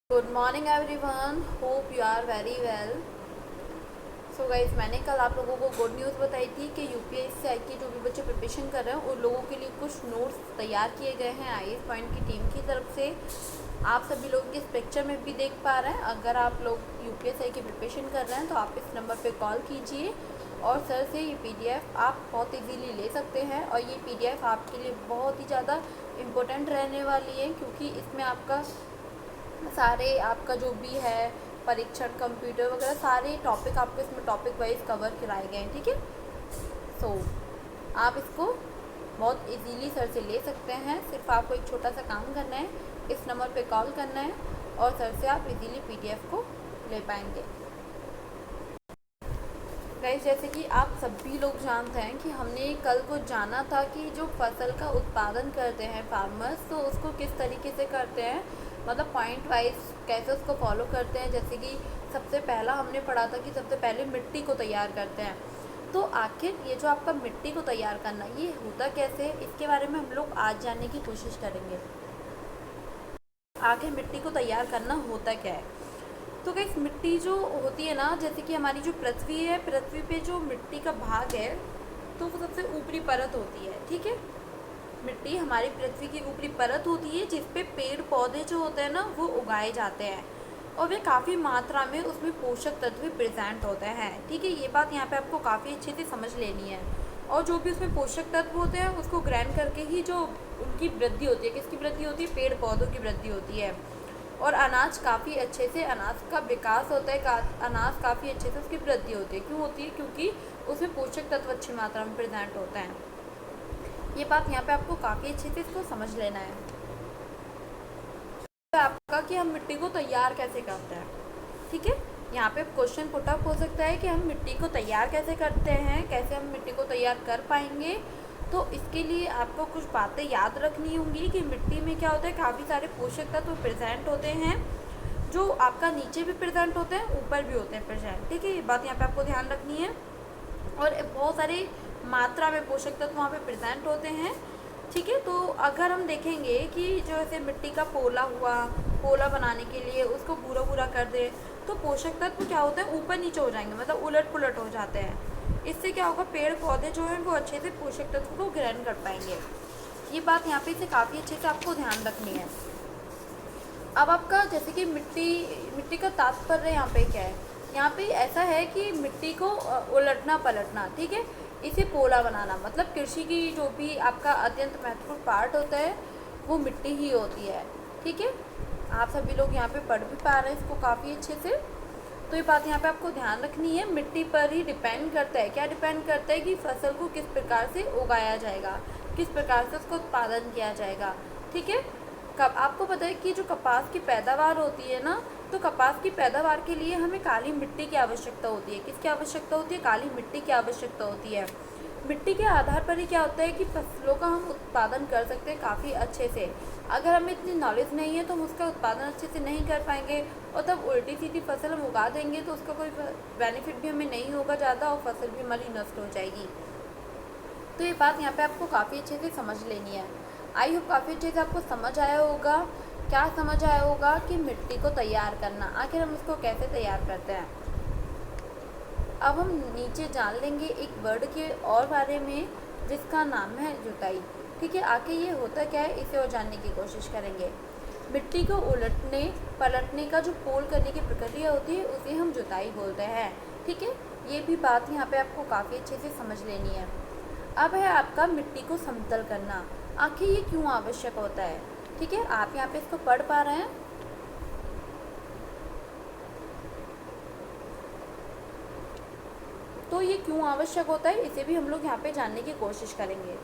Good morning everyone, hope you are very well. So guys, मैंने कल आप लोगों को गुड न्यूज़ बताई थी कि यूपीएससी के जो भी बच्चे प्रिपरेशन कर रहे हैं उन लोगों के लिए कुछ नोट्स तैयार किए गए हैं आईएएस पॉइंट की टीम की तरफ से। आप सभी लोग इस पिक्चर में भी देख पा रहे हैं। अगर आप लोग यूपीएससी की प्रिपरेशन कर रहे हैं तो आप इस नंबर पर कॉल कीजिए और सर से ये पीडीएफ आप बहुत इजीली ले सकते हैं। और ये पीडीएफ आपके लिए बहुत ही ज़्यादा इम्पोर्टेंट रहने वाली है, क्योंकि इसमें आपका सारे आपका जो भी है परीक्षण, कंप्यूटर वगैरह सारे टॉपिक आपको इसमें टॉपिक वाइज कवर कराए गए हैं। ठीक है, सो आप इसको बहुत इजीली सर से ले सकते हैं। सिर्फ आपको एक छोटा सा काम करना है, इस नंबर पे कॉल करना है और सर से आप इजीली पीडीएफ को ले पाएंगे। गाइस, जैसे कि आप सभी लोग जानते हैं कि हमने कल को जाना था कि जो फसल का उत्पादन करते हैं फार्मर्स, तो उसको किस तरीके से करते हैं, मतलब पॉइंट वाइज कैसे उसको फॉलो करते हैं। जैसे कि सबसे पहला हमने पढ़ा था कि सबसे पहले मिट्टी को तैयार करते हैं। तो आखिर ये जो आपका मिट्टी को तैयार करना ये होता कैसे है, इसके बारे में हम लोग आज जानने की कोशिश करेंगे। आखिर मिट्टी को तैयार करना होता क्या है। तो गाइस, मिट्टी जो होती है ना, जैसे कि हमारी जो पृथ्वी है, पृथ्वी पे जो मिट्टी का भाग है तो वो सबसे ऊपरी परत होती है। ठीक है, मिट्टी हमारी पृथ्वी की ऊपरी परत होती है जिस पे पेड़ पौधे जो होते हैं ना वो उगाए जाते हैं और वे काफ़ी मात्रा में उसमें पोषक तत्व प्रेजेंट होते हैं। ठीक है, ये बात यहाँ पे आपको काफ़ी अच्छे से समझ लेनी है। और जो भी उसमें पोषक तत्व होते हैं उसको ग्रहण करके ही जो उनकी वृद्धि होती है, किसकी वृद्धि होती है, पेड़ पौधों की वृद्धि होती है। और अनाज काफ़ी अच्छे से, अनाज का विकास होता है, अनाज काफ़ी अच्छे से उसकी वृद्धि होती है। क्यों होती है? क्योंकि उसमें पोषक तत्व अच्छी मात्रा में प्रेजेंट होते हैं। ये बात यहाँ पे आपको काफ़ी अच्छे से इसको समझ लेना है। तो आपका कि हम मिट्टी को तैयार कैसे करते हैं। ठीक है, यहाँ पे क्वेश्चन पुटअप हो सकता है कि हम मिट्टी को तैयार कैसे करते हैं, कैसे हम मिट्टी को तैयार कर पाएंगे। तो इसके लिए आपको कुछ बातें याद रखनी होंगी कि मिट्टी में क्या होता है, काफ़ी सारे पोषक तत्व प्रेजेंट होते हैं जो आपका नीचे भी प्रेजेंट होते हैं, ऊपर भी होते हैं प्रेजेंट। ठीक है, ये बात यहाँ पे आपको ध्यान रखनी है। और बहुत सारे मात्रा में पोषक तत्व वहाँ पे प्रेजेंट होते हैं। ठीक है, तो अगर हम देखेंगे कि जो ऐसे मिट्टी का पोला हुआ, पोला बनाने के लिए उसको पूरा पूरा कर दे तो पोषक तत्व क्या होते हैं, ऊपर नीचे हो जाएंगे, मतलब उलट पुलट हो जाते हैं। इससे क्या होगा, पेड़ पौधे जो हैं वो अच्छे से पोषक तत्व को ग्रहण कर पाएंगे। ये बात यहाँ पे इसे काफ़ी अच्छे से आपको ध्यान रखनी है। अब आपका जैसे कि मिट्टी का तात्पर्य यहाँ पे क्या है, यहाँ पे ऐसा है कि मिट्टी को उलटना पलटना। ठीक है, इसे पोला बनाना, मतलब कृषि की जो भी आपका अत्यंत महत्वपूर्ण पार्ट होता है वो मिट्टी ही होती है। ठीक है, आप सभी लोग यहाँ पे पढ़ भी पा रहे हैं इसको काफ़ी अच्छे से। तो ये बात यहाँ पे आपको ध्यान रखनी है, मिट्टी पर ही डिपेंड करता है। क्या डिपेंड करता है कि फसल को किस प्रकार से उगाया जाएगा, किस प्रकार से उसका उत्पादन किया जाएगा। ठीक है, कब आपको पता है कि जो कपास की पैदावार होती है ना, तो कपास की पैदावार के लिए हमें काली मिट्टी की आवश्यकता होती है। किसकी आवश्यकता होती है? काली मिट्टी की आवश्यकता होती है। मिट्टी के आधार पर ही क्या होता है कि फसलों का हम उत्पादन कर सकते हैं काफ़ी अच्छे से। अगर हमें इतनी नॉलेज नहीं है तो हम उसका उत्पादन अच्छे से नहीं कर पाएंगे और तब उल्टी सीधी फसल हम उगा देंगे तो उसका कोई बेनिफिट भी हमें नहीं होगा ज़्यादा और फसल भी हमारी नष्ट हो जाएगी। तो ये बात यहाँ पे आपको काफ़ी अच्छे से समझ लेनी है। आई होप काफ़ी अच्छे से आपको समझ आया होगा। क्या समझ आया होगा कि मिट्टी को तैयार करना, आखिर हम इसको कैसे तैयार करते हैं। अब हम नीचे जान लेंगे एक वर्ड के और बारे में जिसका नाम है जुताई। ठीक है, आके ये होता क्या है इसे और जानने की कोशिश करेंगे। मिट्टी को उलटने पलटने का जो पोल करने की प्रक्रिया होती है उसे हम जुताई बोलते हैं। ठीक है, ये भी बात यहाँ पे आपको काफ़ी अच्छे से समझ लेनी है। अब है आपका मिट्टी को समतल करना। आखिर ये क्यों आवश्यक होता है। ठीक है, आप यहाँ पे इसको पढ़ पा रहे हैं। तो ये क्यों आवश्यक होता है इसे भी हम लोग यहाँ पे जानने की कोशिश करेंगे।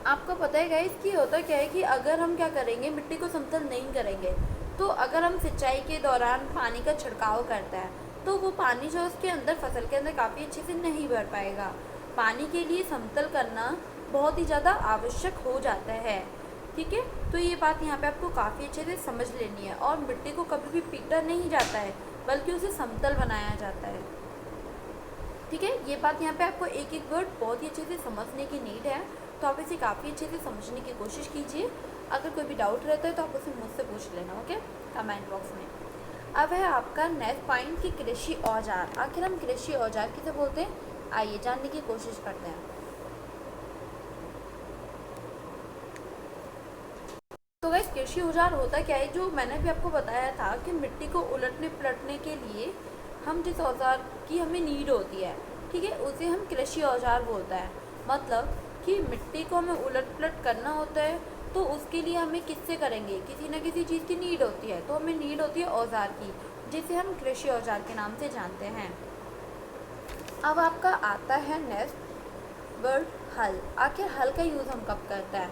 आपको पता है गाइस कि होता क्या है कि अगर हम क्या करेंगे, मिट्टी को समतल नहीं करेंगे तो अगर हम सिंचाई के दौरान पानी का छिड़काव करता है तो वो पानी जो उसके अंदर फसल के अंदर काफ़ी अच्छे से नहीं भर पाएगा। पानी के लिए समतल करना बहुत ही ज़्यादा आवश्यक हो जाता है। ठीक है, तो ये बात यहाँ पे आपको काफ़ी अच्छे से समझ लेनी है। और मिट्टी को कभी भी पीटा नहीं जाता है बल्कि उसे समतल बनाया जाता है। ठीक है, ये बात यहाँ पे आपको एक एक वर्ड बहुत ही अच्छे से समझने की नीड है, तो आप इसे काफ़ी अच्छे से समझने की कोशिश कीजिए। अगर कोई भी डाउट रहता है तो आप उसे मुझसे पूछ लेना, ओके, कमेंट बॉक्स में। अब है आपका नेक्स्ट पॉइंट कि कृषि औजार। आखिर हम कृषि औजार किसे बोलते हैं, आइए जानने की कोशिश करते हैं। तो गाइस कृषि औजार होता क्या है, जो मैंने भी आपको बताया था कि मिट्टी को उलटने पलटने के लिए हम जिस औजार की हमें नीड होती है, ठीक है, उसे हम कृषि औजार बोलता है। मतलब कि मिट्टी को हमें उलट पलट करना होता है, तो उसके लिए हमें किससे करेंगे, किसी न किसी चीज़ की नीड होती है, तो हमें नीड होती है औजार की, जिसे हम कृषि औजार के नाम से जानते हैं। अब आपका आता है नेक्स्ट वर्ड हल। आखिर हल का यूज़ हम कब करते हैं,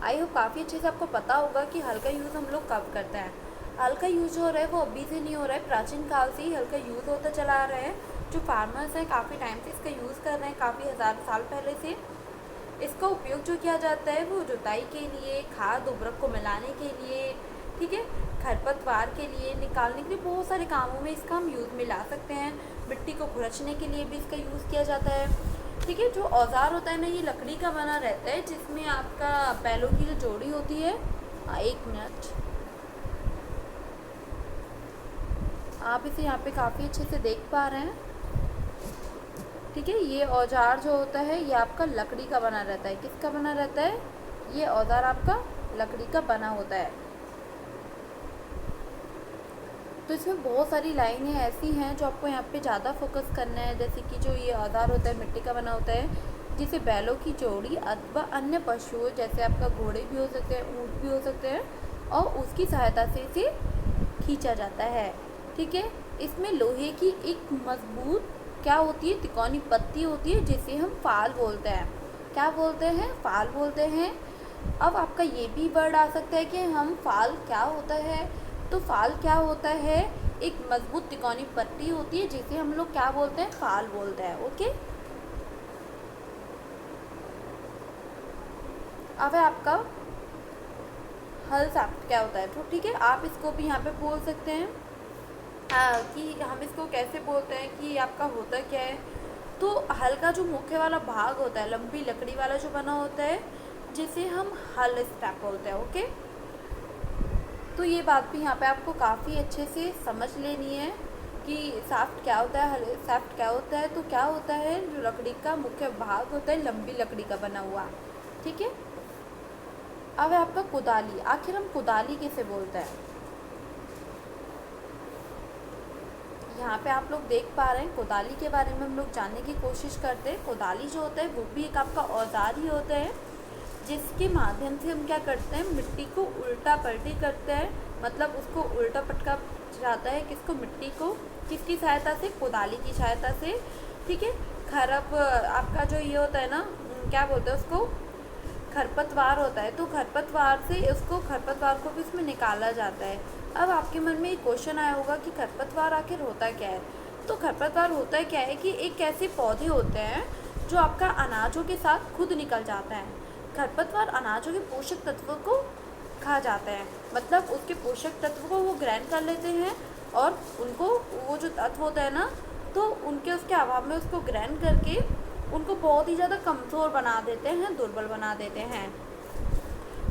आई होप काफ़ी अच्छे से आपको पता होगा कि हल का यूज़ हम लोग कब करते हैं। हल का यूज़ जो हो रहा है वो अभी से नहीं हो रहा है, प्राचीन काल से ही हल का यूज़ होता चला आ रहा है। जो फार्मर्स हैं काफ़ी टाइम से इसका यूज़ कर रहे हैं, काफ़ी हज़ार साल पहले से इसका उपयोग जो किया जाता है वो जुताई के लिए, खाद उर्वरक को मिलाने के लिए, ठीक है, खरपतवार के लिए निकालने के लिए, बहुत सारे कामों में इसका हम यूज़ में ला सकते हैं। मिट्टी को खुरचने के लिए भी इसका यूज़ किया जाता है, ठीक है। जो औजार होता है ना, ये लकड़ी का बना रहता है, जिसमें आपका बैलों की जो जोड़ी होती है, एक मिनट, आप इसे यहाँ पे काफ़ी अच्छे से देख पा रहे हैं, ठीक है। ये औजार जो होता है ये आपका लकड़ी का बना रहता है। किसका बना रहता है, ये औजार आपका लकड़ी का बना होता है। तो इसमें बहुत सारी लाइनें ऐसी हैं जो आपको यहाँ पे ज़्यादा फोकस करना है। जैसे कि जो ये औजार होता है मिट्टी का बना होता है, जिसे बैलों की जोड़ी अथवा अन्य पशुओं जैसे आपका घोड़े भी हो सकते हैं, ऊँट भी हो सकते हैं, और उसकी सहायता से इसे खींचा जाता है, ठीक है। इसमें लोहे की एक मजबूत क्या होती है, तिकोनी पत्ती होती है, जिसे हम फाल बोलते हैं। क्या बोलते हैं, फाल बोलते हैं। अब आपका ये भी वर्ड आ सकता है कि हम फाल क्या होता है, तो फाल क्या होता है, एक मजबूत तिकोनी पत्ती होती है, जिसे हम लोग क्या बोलते हैं, फाल बोलते हैं, ओके। अब है आपका हल शाफ्ट क्या होता है, तो ठीक है, आप इसको भी यहाँ पे बोल सकते हैं कि हम इसको कैसे बोलते हैं कि आपका होता क्या है। तो हल का जो मुख्य वाला भाग होता है, लंबी लकड़ी वाला जो बना होता है, जिसे हम हल स्टैप बोलते हैं, ओके। तो ये बात भी यहाँ पे आपको काफ़ी अच्छे से समझ लेनी है कि शाफ्ट क्या होता है, हल शाफ्ट क्या होता है। तो क्या होता है, जो लकड़ी का मुख्य भाग होता है, लंबी लकड़ी का बना हुआ, ठीक है। अब है आपका कुदाली। आखिर हम कुदाली किसे बोलते हैं, यहाँ पे आप लोग देख पा रहे हैं, कुदाली के बारे में हम लोग जानने की कोशिश करते हैं। कुदाली जो होता है वो भी एक आपका औजार ही होता है, जिसके माध्यम से हम क्या करते हैं, मिट्टी को उल्टा पलटी करते हैं। मतलब उसको उल्टा पटका जाता है, किसको, मिट्टी को, किसकी सहायता से, कुदाली की सहायता से, ठीक है। खरप आपका जो ये होता है ना, क्या बोलते हैं उसको, खरपतवार होता है, तो खरपतवार से उसको, खरपतवार को भी उसमें निकाला जाता है। अब आपके मन में एक क्वेश्चन आया होगा कि खरपतवार आखिर होता क्या है। तो खरपतवार होता क्या है कि एक ऐसे पौधे होते हैं जो आपका अनाजों के साथ खुद निकल जाता है। खरपतवार अनाजों के पोषक तत्वों को खा जाते हैं, मतलब उसके पोषक तत्व को वो ग्रहण कर लेते हैं, और उनको वो जो तत्व होता है ना, तो उनके उसके अभाव में उसको ग्रहण करके उनको बहुत ही ज़्यादा कमज़ोर बना देते हैं, दुर्बल बना देते हैं,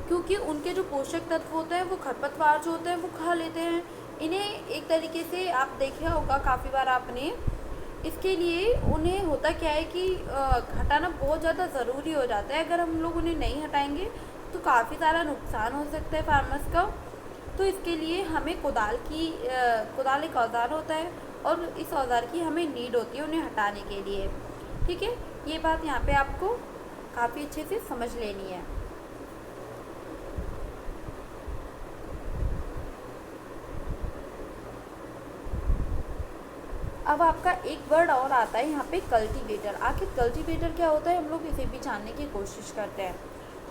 क्योंकि उनके जो पोषक तत्व होते हैं वो खरपतवार जो होते हैं वो खा लेते हैं। इन्हें एक तरीके से आप देखा होगा काफ़ी बार आपने, इसके लिए उन्हें होता क्या है कि हटाना बहुत ज़्यादा ज़रूरी हो जाता है। अगर हम लोग उन्हें नहीं हटाएंगे तो काफ़ी सारा नुकसान हो सकता है फार्मर्स का। तो इसके लिए हमें कुदाल एक औजार होता है, और इस औजार की हमें नीड होती है उन्हें हटाने के लिए, ठीक है। ये बात यहाँ पे आपको काफ़ी अच्छे से समझ लेनी है। अब आपका एक वर्ड और आता है यहाँ पे, कल्टीवेटर। आखिर कल्टीवेटर क्या होता है, हम लोग इसे भी जानने की कोशिश करते हैं।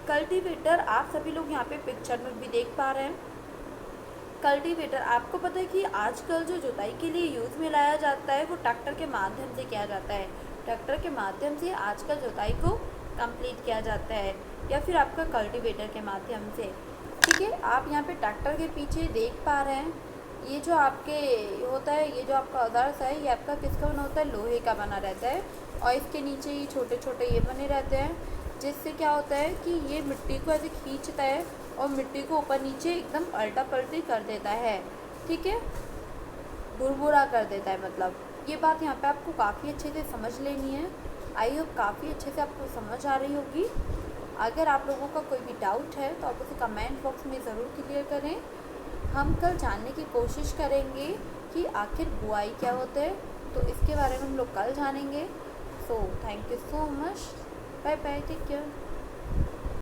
कल्टीवेटर आप सभी लोग यहाँ पे पिक्चर में भी देख पा रहे हैं। कल्टीवेटर, आपको पता है कि आजकल जो जुताई के लिए यूज़ में लाया जाता है वो ट्रैक्टर के माध्यम से किया जाता है। ट्रैक्टर के माध्यम से आजकल जुताई को कंप्लीट किया जाता है, या फिर आपका कल्टीवेटर के माध्यम से, ठीक है। आप यहाँ पे ट्रैक्टर के पीछे देख पा रहे हैं, ये जो आपके होता है, ये जो आपका औजार है, ये आपका किसका बना होता है, लोहे का बना रहता है, और इसके नीचे ये छोटे छोटे ये बने रहते हैं, जिससे क्या होता है कि ये मिट्टी को ऐसे खींचता है और मिट्टी को ऊपर नीचे एकदम अल्टा पल्टी कर देता है, ठीक है, भुरभुरा कर देता है। मतलब ये बात यहाँ पे आपको काफ़ी अच्छे से समझ लेनी है। आई होप काफ़ी अच्छे से आपको समझ आ रही होगी। अगर आप लोगों का कोई भी डाउट है तो आप उसे कमेंट बॉक्स में ज़रूर क्लियर करें। हम कल जानने की कोशिश करेंगे कि आखिर बुआई क्या होता है, तो इसके बारे में हम लोग कल जानेंगे। So thank you so much, bye bye, take care.